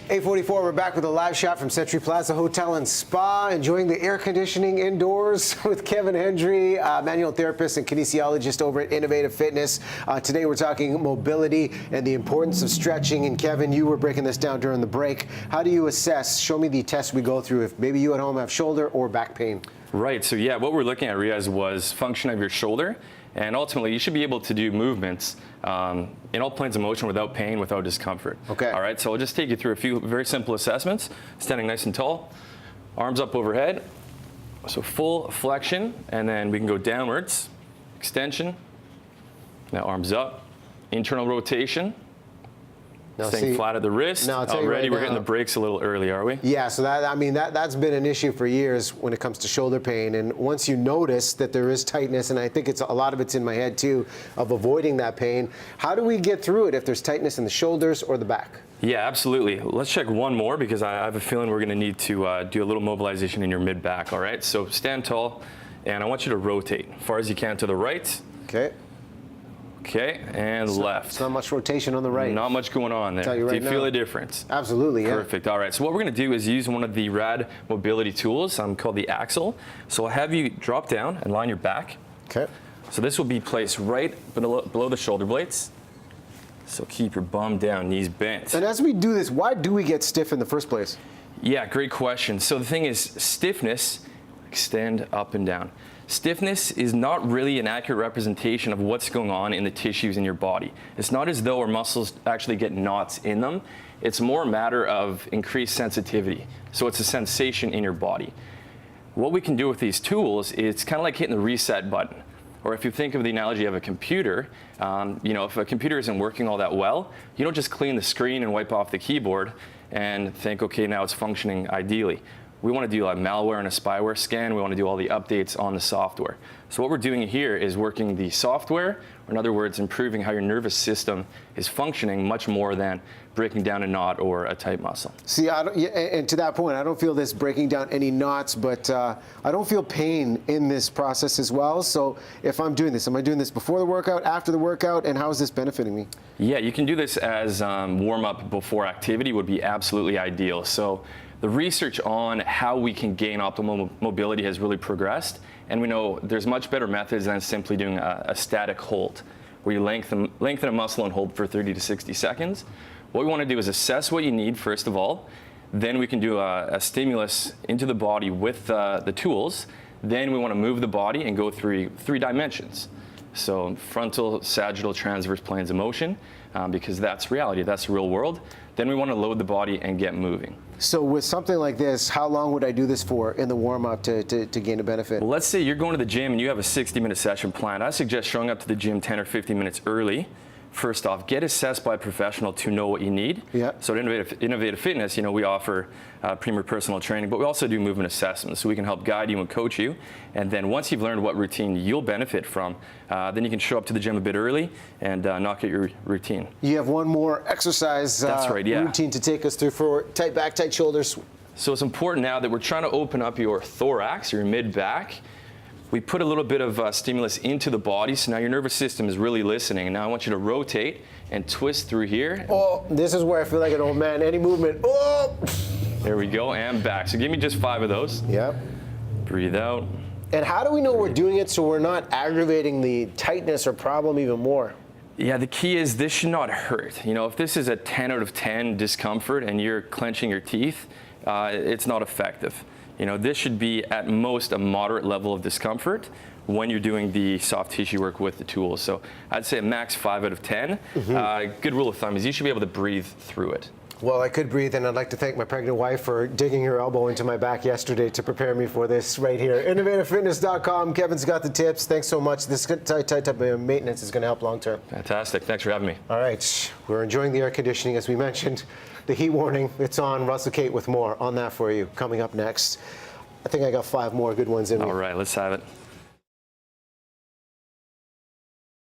8:44, we're back with a live shot from Century Plaza Hotel and Spa, enjoying the air conditioning indoors with Kevin Hendry, manual therapist and kinesiologist over at Innovative Fitness. Today we're talking mobility and the importance of stretching. And Kevin, you were breaking this down during the break. How do you assess, show me the tests we go through if maybe you at home have shoulder or back pain? Right, so yeah, what we're looking at, Riaz, was function of your shoulder. And ultimately, you should be able to do movements in all planes of motion without pain, without discomfort. Okay. All right, so I'll just take you through a few very simple assessments. Standing nice and tall, arms up overhead. So full flexion, and then we can go downwards. Extension. Now arms up. Internal rotation. Now, Staying flat at the wrist. Now, Already we're hitting the brakes a little early, are we? Yeah, so that's been an issue for years when it comes to shoulder pain. And once you notice that there is tightness, and I think a lot of it's in my head too, of avoiding that pain, how do we get through it if there's tightness in the shoulders or the back? Yeah, absolutely. Let's check one more because I have a feeling we're going to need to do a little mobilization in your mid-back, all right? So stand tall, and I want you to rotate as far as you can to the right. Okay. Okay, and left. It's not much rotation on the right. Not much going on there. Tell you right Do you now. feel a difference? Absolutely, yeah. Perfect. All right, so what we're going to do is use one of the rad mobility tools called the axle. So I'll have you drop down and line your back. Okay. So this will be placed right below the shoulder blades. So keep your bum down, knees bent. And as we do this, why do we get stiff in the first place? Yeah, great question. So the thing is, stiffness, extend up and down. Stiffness is not really an accurate representation of what's going on in the tissues in your body. It's not as though our muscles actually get knots in them. It's more a matter of increased sensitivity. So it's a sensation in your body. What we can do with these tools, it's kind of like hitting the reset button. Or if you think of the analogy of a computer, if a computer isn't working all that well, you don't just clean the screen and wipe off the keyboard and think, okay, now it's functioning ideally. We want to do a malware and a spyware scan. We want to do all the updates on the software. So what we're doing here is working the software, or in other words, improving how your nervous system is functioning much more than breaking down a knot or a tight muscle. See, and to that point, I don't feel this breaking down any knots, but I don't feel pain in this process as well. So if I'm doing this, am I doing this before the workout, after the workout, and how is this benefiting me? Yeah, you can do this as warm-up before activity would be absolutely ideal. So the research on how we can gain optimal mobility has really progressed, and we know there's much better methods than simply doing a static hold, where you lengthen a muscle and hold for 30 to 60 seconds. What we want to do is assess what you need, first of all. Then we can do a stimulus into the body with the tools. Then we want to move the body and go through three dimensions. So frontal, sagittal, transverse planes of motion, because that's reality, that's the real world. Then we want to load the body and get moving. So with something like this, how long would I do this for in the warm-up to gain a benefit? Well, let's say you're going to the gym and you have a 60-minute session planned. I suggest showing up to the gym 10 or 15 minutes early. First off, get assessed by a professional to know what you need. Yeah. So at Innovative Fitness, we offer premier personal training, but we also do movement assessments, so we can help guide you and coach you. And then once you've learned what routine you'll benefit from, then you can show up to the gym a bit early and knock out your routine. You have one more exercise That's right, yeah. routine to take us through for tight back, tight shoulders. So it's important now that we're trying to open up your thorax, your mid-back. We put a little bit of stimulus into the body, so now your nervous system is really listening. And now I want you to rotate and twist through here. Oh, this is where I feel like an old man. Any movement. Oh! There we go, and back. So give me just 5 of those. Yep. Breathe out. And how do we know we're doing it so we're not aggravating the tightness or problem even more? Yeah, the key is this should not hurt. If this is a 10 out of 10 discomfort and you're clenching your teeth, it's not effective. This should be at most a moderate level of discomfort when you're doing the soft tissue work with the tools. So I'd say a max 5 out of 10. Good rule of thumb is you should be able to breathe through it. Well, I could breathe, and I'd like to thank my pregnant wife for digging her elbow into my back yesterday to prepare me for this right here. InnovativeFitness.com. Kevin's got the tips. Thanks so much. This type of maintenance is going to help long term. Fantastic. Thanks for having me. All right. We're enjoying the air conditioning, as we mentioned. The heat warning, it's on. Russell Kate with more on that for you coming up next. I think I got 5 more good ones in me. All right, let's have it.